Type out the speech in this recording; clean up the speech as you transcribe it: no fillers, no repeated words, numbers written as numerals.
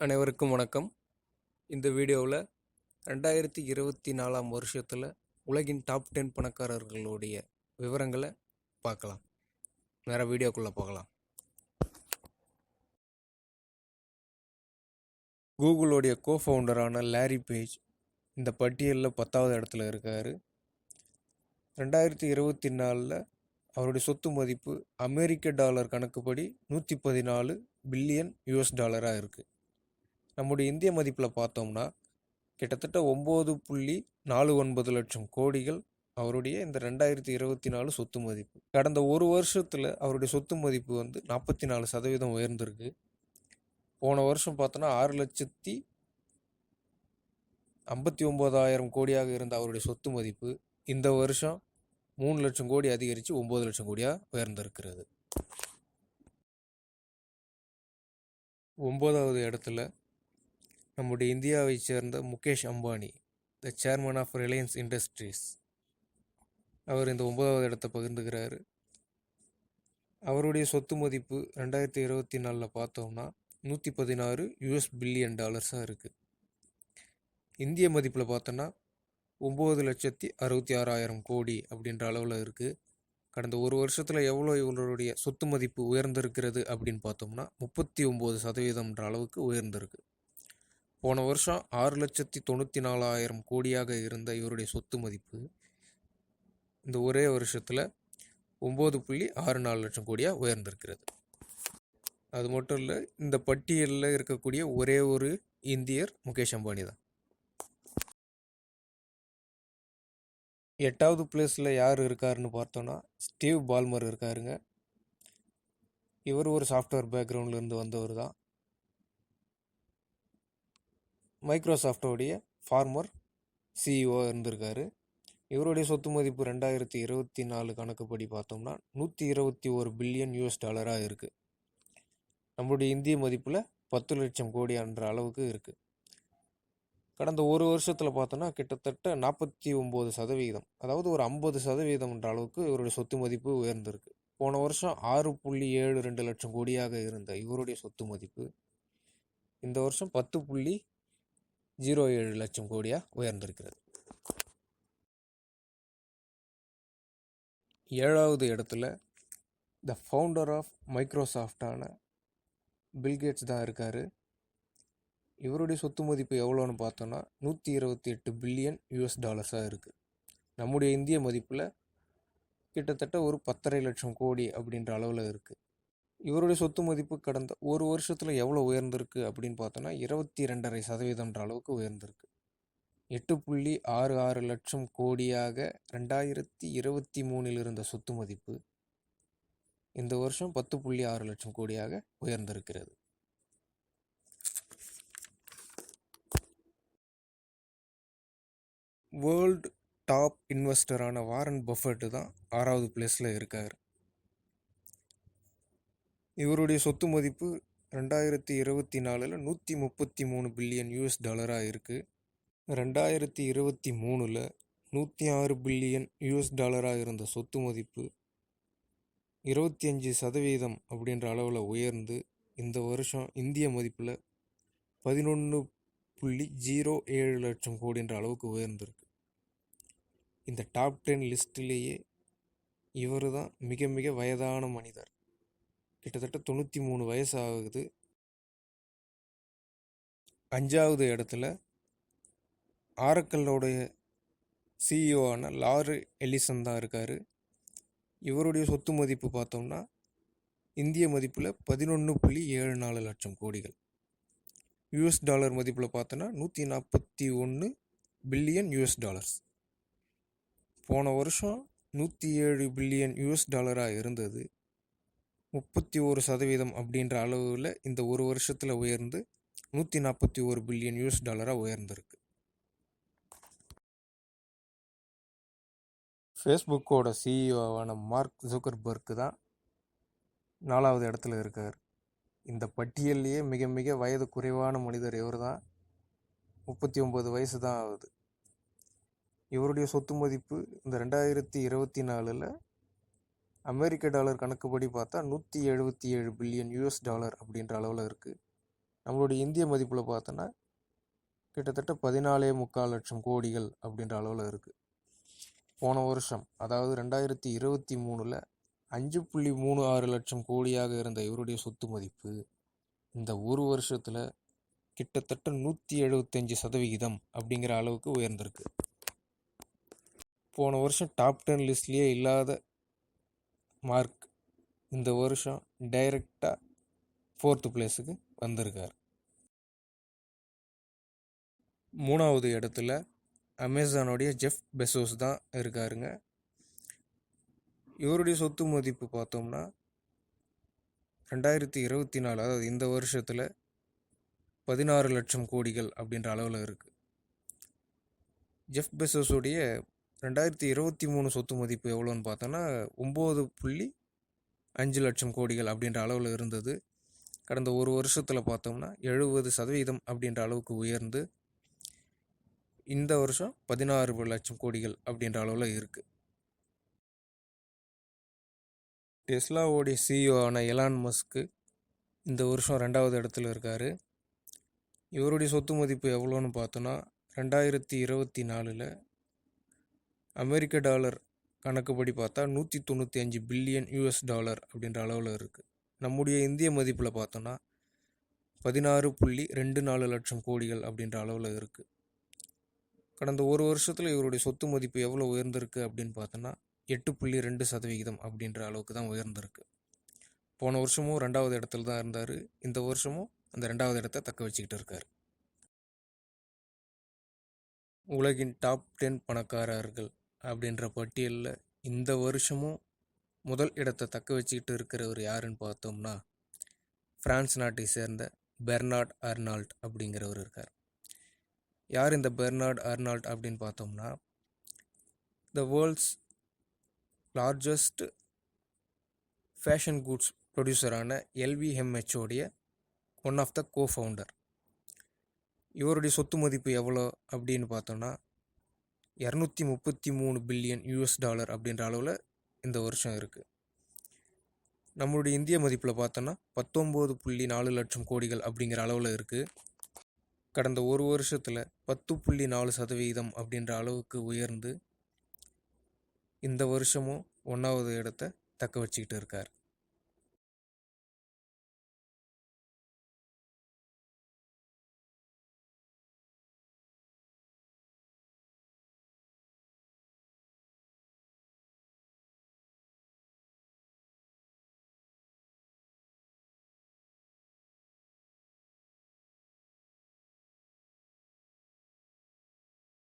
அனைவருக்கும் வணக்கம். இந்த வீடியோவில் 2024 வருஷத்தில் உலகின் டாப் 10 பணக்காரர்களுடைய விவரங்களை பார்க்கலாம். வேறு வீடியோக்குள்ளே போகலாம். கூகுளோடைய கோஃபவுண்டரான லாரி பேஜ் இந்த பட்டியலில் 10வது இடத்துல இருக்கார். 2024 அவருடைய சொத்து மதிப்பு அமெரிக்க டாலர் கணக்குப்படி 114 பில்லியன் US டாலராக இருக்குது. நம்முடைய இந்திய மதிப்பில் பார்த்தோம்னா கிட்டத்தட்ட 9.49 லட்சம் கோடிகள் அவருடைய இந்த 2024 சொத்து மதிப்பு. கடந்த ஒரு வருஷத்தில் அவருடைய சொத்து மதிப்பு 44% உயர்ந்திருக்கு. போன வருஷம் பார்த்தோன்னா 6,59,000 கோடியாக இருந்த அவருடைய சொத்து மதிப்பு இந்த வருஷம் 3 லட்சம் கோடி அதிகரித்து 9 லட்சம் கோடியாக உயர்ந்திருக்கிறது. 9வது இடத்துல நம்முடைய இந்தியாவை சேர்ந்த Mukesh Ambani, the chairman of Reliance Industries, அவர் இந்த 9வது இடத்தை பகிர்ந்துக்கிறாரு. அவருடைய சொத்து மதிப்பு 2024 பார்த்தோம்னா 116 பில்லியன் டாலர்ஸாக இருக்குது. இந்திய மதிப்பில் பார்த்தோன்னா 9,66,000 கோடி அப்படின்ற அளவில் இருக்குது. கடந்த ஒரு வருஷத்தில் எவ்வளோ இவருடைய சொத்து மதிப்பு உயர்ந்திருக்கிறது அப்படின்னு பார்த்தோம்னா 39% அளவுக்கு உயர்ந்திருக்கு. போன வருஷம் 6,94,000 கோடியாக இருந்த இவருடைய சொத்து மதிப்பு இந்த ஒரே வருஷத்தில் 9.64 லட்சம் கோடியாக உயர்ந்திருக்கிறது. அது மட்டும் இல்லை, இந்த பட்டியலில் இருக்கக்கூடிய ஒரே ஒரு இந்தியர் முகேஷ் அம்பானி தான். 8வது பிளேஸில் யார் இருக்காருன்னு பார்த்தோன்னா ஸ்டீவ் பால்மர் இருக்காருங்க. இவர் ஒரு சாஃப்ட்வேர் பேக்ரவுண்ட்லேருந்து வந்தவர் தான். மைக்ரோசாஃப்டோடைய ஃபார்மர் சிஇஓ இருந்திருக்காரு. இவருடைய சொத்து மதிப்பு 2024 கணக்குப்படி பார்த்தோம்னா 121 பில்லியன் US டாலராக இருக்குது. நம்மளுடைய இந்திய மதிப்பில் 10 லட்சம் கோடி என்ற அளவுக்கு இருக்குது. கடந்த ஒரு வருஷத்தில் பார்த்தோன்னா கிட்டத்தட்ட 49%, அதாவது ஒரு 50% என்ற அளவுக்கு இவருடைய சொத்து மதிப்பு உயர்ந்திருக்கு. போன வருஷம் 6.72 லட்சம் கோடியாக இருந்த இவருடைய சொத்து மதிப்பு இந்த வருஷம் 10.07 லட்சம் கோடியாக உயர்ந்திருக்கிறது. 7வது இடத்துல த ஃபவுண்டர் ஆஃப் மைக்ரோசாஃப்டான பில்கேட்ஸ் தான் இருக்கார். இவருடைய சொத்து மதிப்பு எவ்வளோன்னு பார்த்தோன்னா 128 பில்லியன் US டாலர்ஸாக இருக்குது. நம்முடைய இந்திய மதிப்பில் கிட்டத்தட்ட ஒரு 10.5 லட்சம் கோடி அப்படின்ற அளவில் இருக்குது. இவருடைய சொத்து மதிப்பு கடந்த ஒரு வருஷத்தில் எவ்வளோ உயர்ந்திருக்கு அப்படின்னு பார்த்தோன்னா 22.5% அளவுக்கு உயர்ந்திருக்கு. 8.66 லட்சம் கோடியாக 2023 இருந்த சொத்து மதிப்பு இந்த வருஷம் 10.6 லட்சம் கோடியாக உயர்ந்திருக்கிறது. வேர்ல்டு டாப் இன்வெஸ்டரான வாரன் பஃபெட்டு தான் 6வது பிளேஸில் இருக்கார். இவருடைய சொத்து மதிப்பு 2024 133 பில்லியன் US டாலராக இருக்குது. 2023 106 பில்லியன் US டாலராக இருந்த சொத்து மதிப்பு 25% அப்படின்ற அளவில் உயர்ந்து இந்த வருஷம் இந்திய மதிப்பில் 11.07 லட்சம் கோடின்ற அளவுக்கு உயர்ந்திருக்கு. இந்த டாப் 10 லிஸ்ட்டிலேயே இவர் தான் மிக மிக வயதான மனிதர். கிட்டத்தட்ட 93 வயசு ஆகுது. 5வது இடத்துல ஆரக்கல்லோடைய சிஇஓவான லாரி எலிசன் தான் இருக்கார். இவருடைய சொத்து மதிப்பு பார்த்தோம்னா இந்திய மதிப்பில் 11.74 லட்சம் கோடிகள். US டாலர் மதிப்பில் பார்த்தோன்னா 141 பில்லியன் US டாலர்ஸ். போன வருஷம் 107 பில்லியன் US டாலராக இருந்தது. 31% அப்படின்ற அளவில் இந்த ஒரு வருஷத்தில் உயர்ந்து 141 பில்லியன் US டாலராக உயர்ந்திருக்கு. ஃபேஸ்புக்கோட சிஇஓவான மார்க் ஜுக்கர்பர்க் தான் 4வது இடத்துல இருக்கார். இந்த பட்டியல்லையே மிக மிக வயது குறைவான மனிதர் இவர் தான். 39 வயசு தான் ஆகுது. இவருடைய சொத்து மதிப்பு இந்த 2024 அமெரிக்க டாலர் கணக்குப்படி பார்த்தா 177 பில்லியன் US டாலர் அப்படின்ற அளவில் இருக்குது. நம்மளுடைய இந்திய மதிப்பில் பார்த்தோன்னா கிட்டத்தட்ட 14.25 லட்சம் கோடிகள் அப்படின்ற அளவில் இருக்குது. போன வருஷம் அதாவது 2023 5.36 லட்சம் கோடியாக இருந்த இவருடைய சொத்து மதிப்பு இந்த ஒரு வருஷத்தில் கிட்டத்தட்ட 175% அப்படிங்கிற அளவுக்கு உயர்ந்திருக்கு. போன வருஷம் டாப் 10 லிஸ்ட்லேயே இல்லாத மார்க் இந்த வருஷம் டைரெக்டாக 4th பிளேஸுக்கு வந்திருக்கார். 3வது இடத்துல அமேசானுடைய ஜெஃப் பெசோஸ் தான் இருக்காருங்க. இவருடைய சொத்து மதிப்பு பார்த்தோம்னா 2024 அதாவது இந்த வருஷத்தில் 16 லட்சம் கோடிகள் அப்படின்ற அளவில் இருக்குது. ஜெஃப் பெசோஸுடைய 2023 சொத்து மதிப்பு எவ்வளோன்னு பார்த்தோன்னா 9.5 லட்சம் கோடிகள் அப்படின்ற அளவில் இருந்தது. கடந்த ஒரு வருஷத்தில் பார்த்தோம்னா 70% அப்படின்ற அளவுக்கு உயர்ந்து இந்த வருஷம் 16 லட்சம் கோடிகள் அப்படின்ற அளவில் இருக்குது. டெஸ்லாவோடைய சிஇஓ ஆன எலான் மஸ்க்கு இந்த வருஷம் 2வது இடத்துல இருக்கார். இவருடைய சொத்து மதிப்பு எவ்வளோன்னு பார்த்தோன்னா 2024 அமெரிக்க டாலர் கணக்குப்படி பார்த்தா 195 பில்லியன் யூஎஸ் அப்படின்ற அளவில் இருக்குது. நம்முடைய இந்திய மதிப்பில் பார்த்தோன்னா 16.24 லட்சம் கோடிகள் அப்படின்ற அளவில் இருக்குது. கடந்த ஒரு வருஷத்தில் இவருடைய சொத்து மதிப்பு எவ்வளோ உயர்ந்திருக்கு அப்படின்னு பார்த்தோன்னா 8.2% அப்படின்ற அளவுக்கு தான் உயர்ந்திருக்கு. போன வருஷமும் 2வது இடத்துல தான் இருந்தார். இந்த வருஷமும் அந்த 2வது இடத்தை தக்க வச்சுக்கிட்டு இருக்கார். உலகின் டாப் 10 பணக்காரர்கள் அப்படின்ற பட்டியலில் இந்த வருஷமும் முதல் இடத்தை தக்க வச்சுக்கிட்டு இருக்கிறவர் யாருன்னு பார்த்தோம்னா பிரான்ஸ் நாட்டை சேர்ந்த பெர்னார்ட் அர்னால்ட் அப்படிங்கிறவர் இருக்கார். யார் இந்த பெர்னார்ட் அர்னால்ட் அப்படின்னு பார்த்தோம்னா the world's largest fashion goods ப்ரொடியூசரான LVMHோடைய ஒன் ஆஃப் த கோஃபவுண்டர். இவருடைய சொத்து மதிப்பு எவ்வளோ அப்படின்னு பார்த்தோன்னா 233 பில்லியன் யூஎஸ் அப்படின்ற அளவில் இந்த வருஷம் இருக்குது. நம்மளுடைய இந்திய மதிப்பில் பார்த்தோன்னா 19.4 லட்சம் கோடிகள் அப்படிங்கிற அளவில் இருக்குது. கடந்த ஒரு வருஷத்தில் 10.4% அப்படின்ற அளவுக்கு உயர்ந்து இந்த வருஷமும் 1வது இடத்தை தக்க வச்சுக்கிட்டு இருக்கார்.